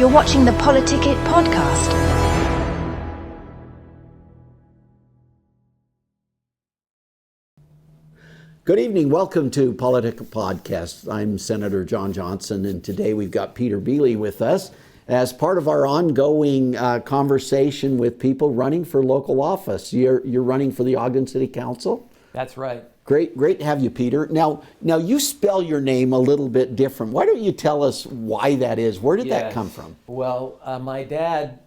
You're watching the Politicket podcast. Good evening. Welcome to Political Podcast. I'm Senator John Johnson, and today we've got Pieder Beeli with us as part of our ongoing conversation with people running for local office. You're running for the Ogden City Council? That's right. Great to have you, Pieder. Now you spell your name a little bit different. Why don't you tell us why that is? Where did that come from? Well, my dad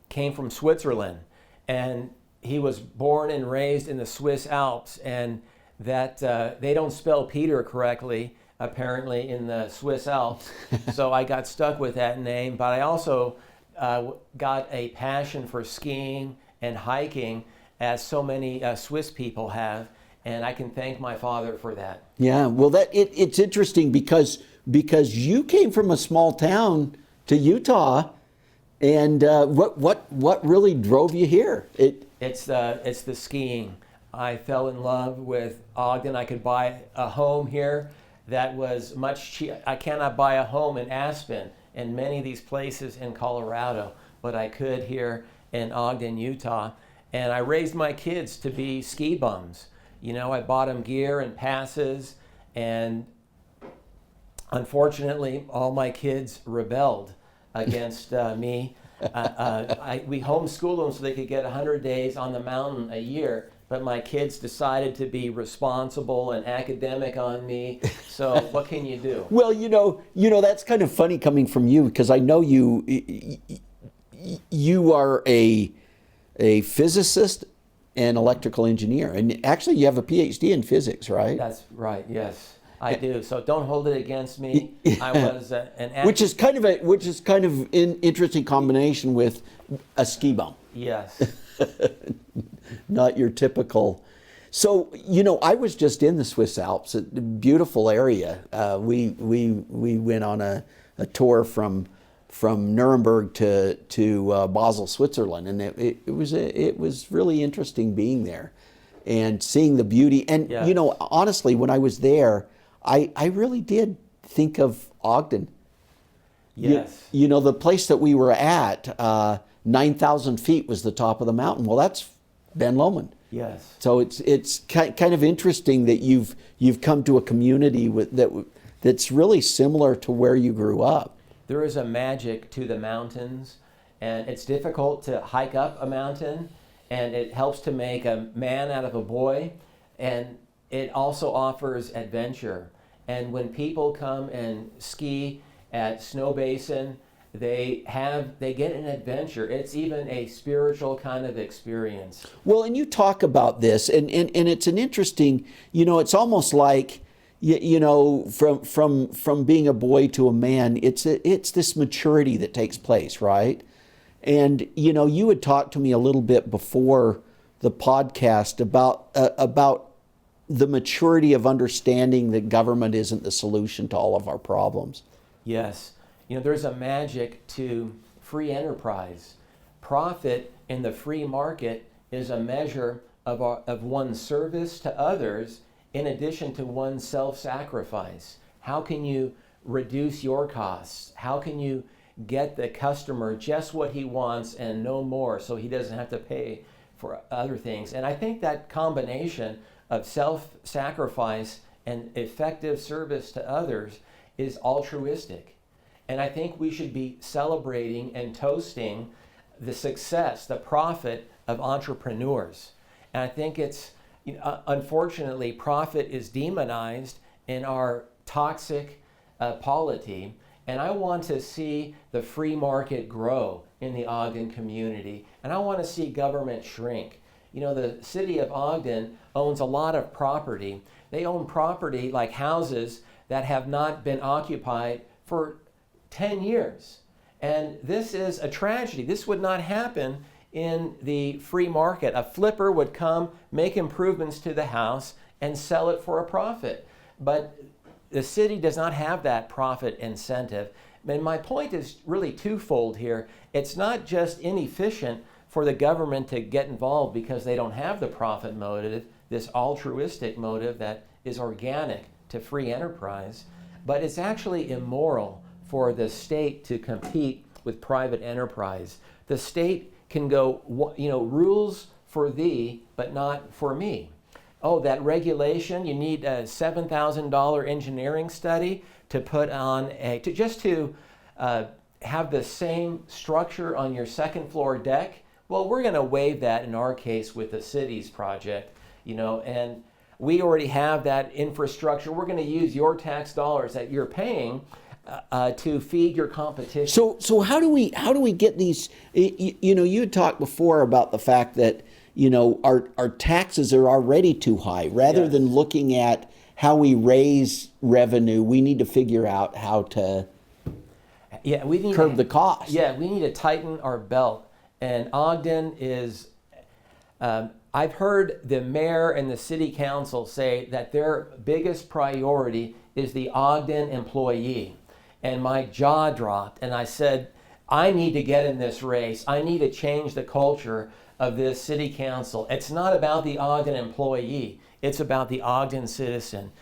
came from Switzerland, and he was born and raised in the Swiss Alps, and that they don't spell Pieder correctly, apparently, in the Swiss Alps. So I got stuck with that name, but I also got a passion for skiing and hiking, as so many Swiss people have. And I can thank my father for that. Yeah, well, it's interesting because you came from a small town to Utah, and what really drove you here? It's the skiing. I fell in love with Ogden. I could buy a home here that was much cheaper. I cannot buy a home in Aspen and many of these places in Colorado, but I could here in Ogden, Utah. And I raised my kids to be ski bums. You know, I bought them gear and passes, and unfortunately, all my kids rebelled against me. We homeschooled them so they could get 100 days on the mountain a year, but my kids decided to be responsible and academic on me. So what can you do? Well, you know that's kind of funny coming from you, because I know you are a physicist and electrical engineer, and actually you have a PhD in physics, right? That's right. Yes, I do. So don't hold it against me. I was which is kind of an interesting combination with a ski bum. Yes. Not your typical. So I was just in the Swiss Alps, a beautiful area. We went on a tour from Nuremberg to Basel, Switzerland, and it was really interesting being there and seeing the beauty. And honestly, when I was there, I really did think of Ogden. Yes. The place that we were at, 9,000 feet was the top of the mountain. Well, that's Ben Lomond. Yes. So it's kind of interesting that you've come to a community that's really similar to where you grew up. There is a magic to the mountains, and it's difficult to hike up a mountain, and it helps to make a man out of a boy, and it also offers adventure. And when people come and ski at Snow Basin, they get an adventure. It's even a spiritual kind of experience. Well, and you talk about this, and it's an interesting, it's almost like, from being a boy to a man, it's this maturity that takes place, right? And you had talked to me a little bit before the podcast about the maturity of understanding that government isn't the solution to all of our problems. Yes, there's a magic to free enterprise. Profit in the free market is a measure of one's service to others, in addition to one's self-sacrifice. How can you reduce your costs? How can you get the customer just what he wants and no more, so he doesn't have to pay for other things? And I think that combination of self-sacrifice and effective service to others is altruistic. And I think we should be celebrating and toasting the success, the profit of entrepreneurs. And I think it's unfortunately, profit is demonized in our toxic polity, and I want to see the free market grow in the Ogden community, and I want to see government shrink. The city of Ogden owns a lot of property. They own property like houses that have not been occupied for 10 years. And this is a tragedy. This would not happen in the free market. A flipper would come, make improvements to the house, and sell it for a profit. But the city does not have that profit incentive. And my point is really twofold here. It's not just inefficient for the government to get involved because they don't have the profit motive, this altruistic motive that is organic to free enterprise, but it's actually immoral for the state to compete with private enterprise. The state can go, rules for thee, but not for me. Oh, that regulation, you need a $7,000 engineering study to put on to have the same structure on your second floor deck. Well, we're going to waive that in our case with the city's project, and we already have that infrastructure. We're going to use your tax dollars that you're paying to feed your competition. So how do we get these? You had talked before about the fact that our taxes are already too high. Rather Yes. than looking at how we raise revenue, we need to figure out how to we need curb the cost. Yeah, we need to tighten our belt. And Ogden is, I've heard the mayor and the city council say that their biggest priority is the Ogden employee. And my jaw dropped, and I said, I need to get in this race. I need to change the culture of this city council. It's not about the Ogden employee. It's about the Ogden citizen.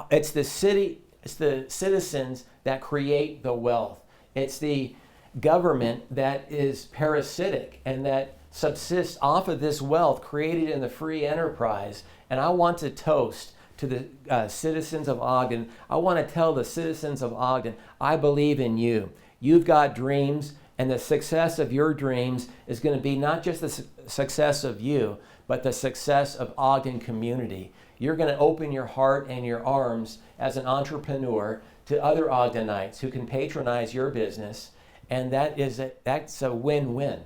It's the citizens that create the wealth. It's the government that is parasitic and that subsists off of this wealth created in the free enterprise. And I want to toast to the citizens of Ogden. I want to tell the citizens of Ogden, I believe in you. You've got dreams, and the success of your dreams is going to be not just the success of you, but the success of Ogden community. You're going to open your heart and your arms as an entrepreneur to other Ogdenites who can patronize your business, and that's a win-win.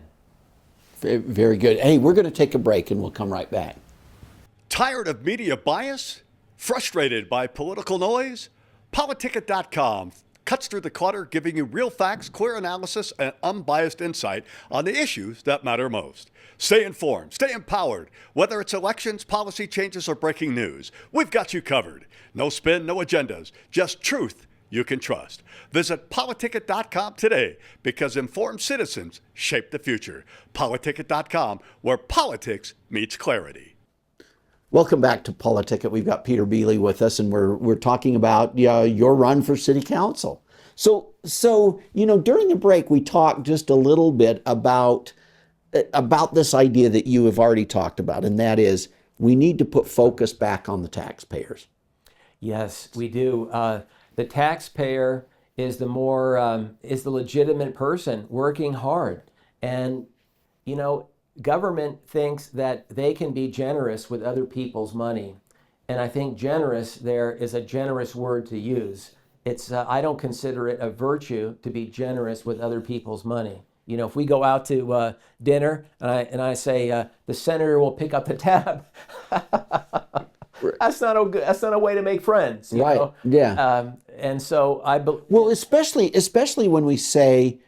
Very good. Hey, we're going to take a break, and we'll come right back. Tired of media bias? Frustrated by political noise? Politicket.com cuts through the clutter, giving you real facts, clear analysis, and unbiased insight on the issues that matter most. Stay informed, stay empowered. Whether it's elections, policy changes, or breaking news, we've got you covered. No spin, no agendas, just truth you can trust. Visit Politicket.com today, because informed citizens shape the future. Politicket.com, where politics meets clarity. Welcome back to Politicket. We've got Pieder Beeli with us, and we're talking about your run for city council. So during the break we talked just a little bit about this idea that you have already talked about, and that is we need to put focus back on the taxpayers. Yes, we do. The taxpayer is the legitimate person working hard, and government thinks that they can be generous with other people's money. And I think generous there is a generous word to use. I don't consider it a virtue to be generous with other people's money. If we go out to dinner and I say, the senator will pick up the tab, that's not a way to make friends. You right. know? Yeah. And so well, especially when we say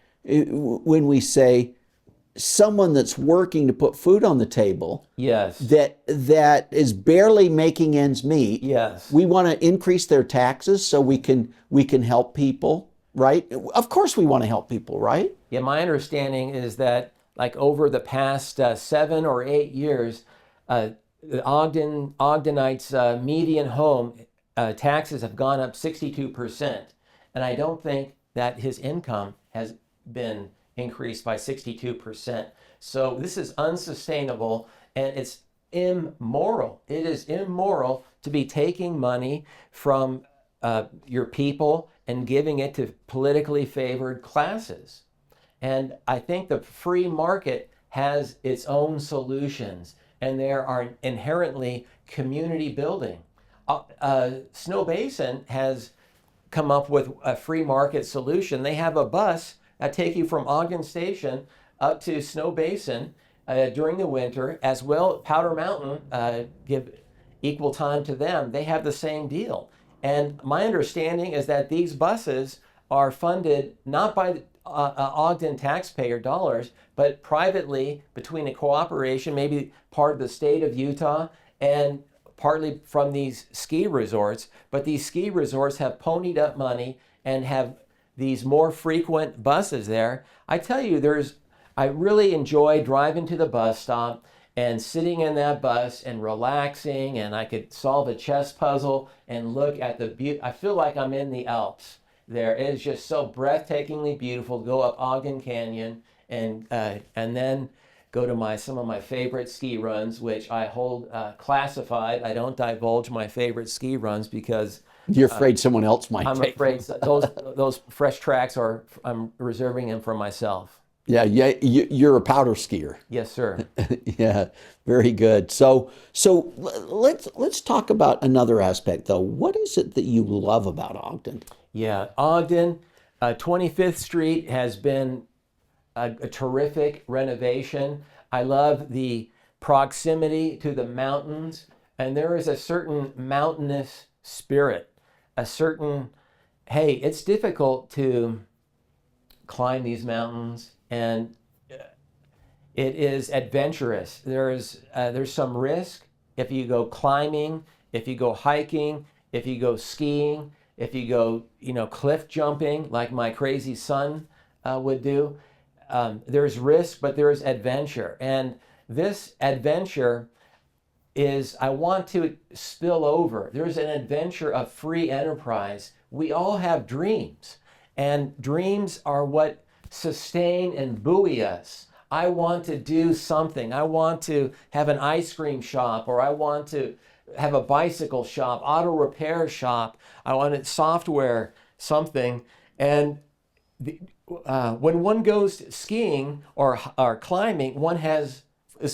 someone that's working to put food on the table, yes, that is barely making ends meet. Yes, we want to increase their taxes so we can help people, right? Of course we want to help people, right? Yeah, my understanding is that over the past 7 or 8 years, the Ogdenites' median home taxes have gone up 62%, and I don't think that his income has been increased by 62%. So this is unsustainable, and it's immoral. It is immoral to be taking money from your people and giving it to politically favored classes. And I think the free market has its own solutions, and they are inherently community building. Snow Basin has come up with a free market solution. They have a bus that take you from Ogden Station up to Snow Basin during the winter, as well. Powder Mountain, give equal time to them. They have the same deal. And my understanding is that these buses are funded not by Ogden taxpayer dollars, but privately between a cooperation, maybe part of the state of Utah, and partly from these ski resorts. But these ski resorts have ponied up money and have these more frequent buses there. I tell you, I really enjoy driving to the bus stop and sitting in that bus and relaxing, and I could solve a chess puzzle and look at I feel like I'm in the Alps. there. It is just so breathtakingly beautiful to go up Ogden Canyon and then go to some of my favorite ski runs, which I hold classified. I don't divulge my favorite ski runs because You're afraid someone else might I'm take afraid those fresh tracks I'm reserving them for myself. Yeah, you're a powder skier. Yes, sir. Yeah, very good. So let's talk about another aspect though. What is it that you love about Ogden? Yeah, Ogden, 25th Street has been a terrific renovation. I love the proximity to the mountains, and there is a certain mountainous spirit, a certain, hey, it's difficult to climb these mountains, and it is adventurous. There's some risk if you go climbing, if you go hiking, if you go skiing, if you go cliff jumping like my crazy son would do. There's risk, but there's adventure, and this adventure is I want to spill over. There's an adventure of free enterprise. We all have dreams, and dreams are what sustain and buoy us. I want to do something. I want to have an ice cream shop, or I want to have a bicycle shop, auto repair shop. I want it software, something. And when one goes skiing or climbing, one is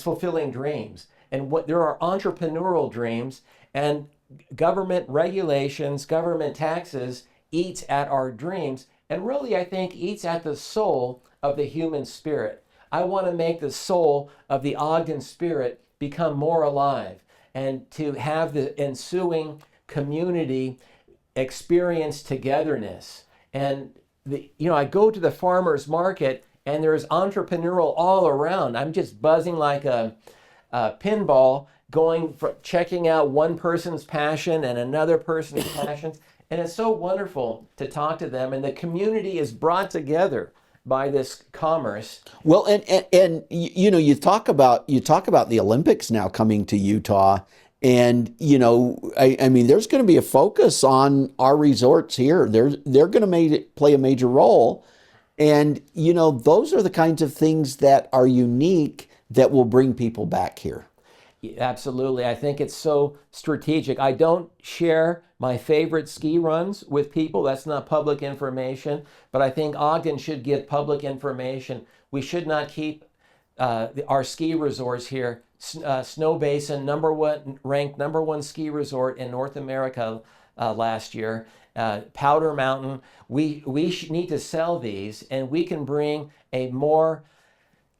fulfilling dreams. And there are entrepreneurial dreams, and government regulations, government taxes eats at our dreams, and really I think eats at the soul of the human spirit. I want to make the soul of the Ogden spirit become more alive, and to have the ensuing community experience togetherness. And I go to the farmer's market, and there's entrepreneurial all around. I'm just buzzing like a pinball, checking out one person's passion and another person's passions. And it's so wonderful to talk to them, and the community is brought together by this commerce. Well, and you talk about the Olympics now coming to Utah, and I mean there's going to be a focus on our resorts here. They're going to play a major role, and those are the kinds of things that are unique that will bring people back here. Absolutely. I think it's so strategic. I don't share my favorite ski runs with people. That's not public information. But I think Ogden should give public information. We should not keep our ski resorts here. Snow Basin, ranked number one ski resort in North America last year. Powder Mountain. We need to sell these, and we can bring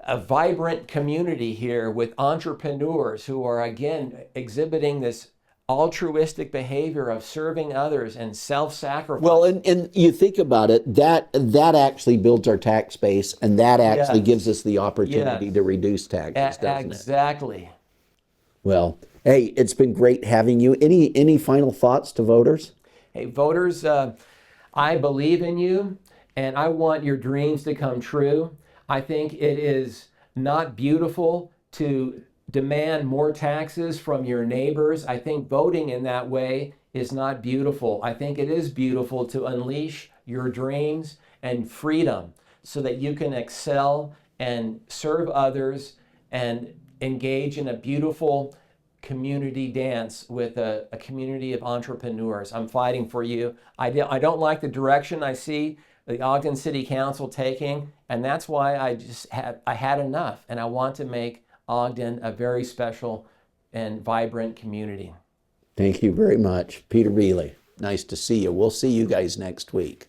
a vibrant community here with entrepreneurs who are, again, exhibiting this altruistic behavior of serving others and self-sacrifice. Well, and you think about it, that actually builds our tax base, and that actually gives us the opportunity to reduce taxes, doesn't it? Exactly. Well, hey, it's been great having you. Any final thoughts to voters? Hey, voters, I believe in you, and I want your dreams to come true. I think it is not beautiful to demand more taxes from your neighbors. I think voting in that way is not beautiful. I think it is beautiful to unleash your dreams and freedom so that you can excel and serve others and engage in a beautiful community dance with a community of entrepreneurs. I'm fighting for you. I don't like the direction I see the Ogden City Council taking, and that's why I had enough, and I want to make Ogden a very special and vibrant community. Thank you very much. Pieder Beeli, nice to see you. We'll see you guys next week.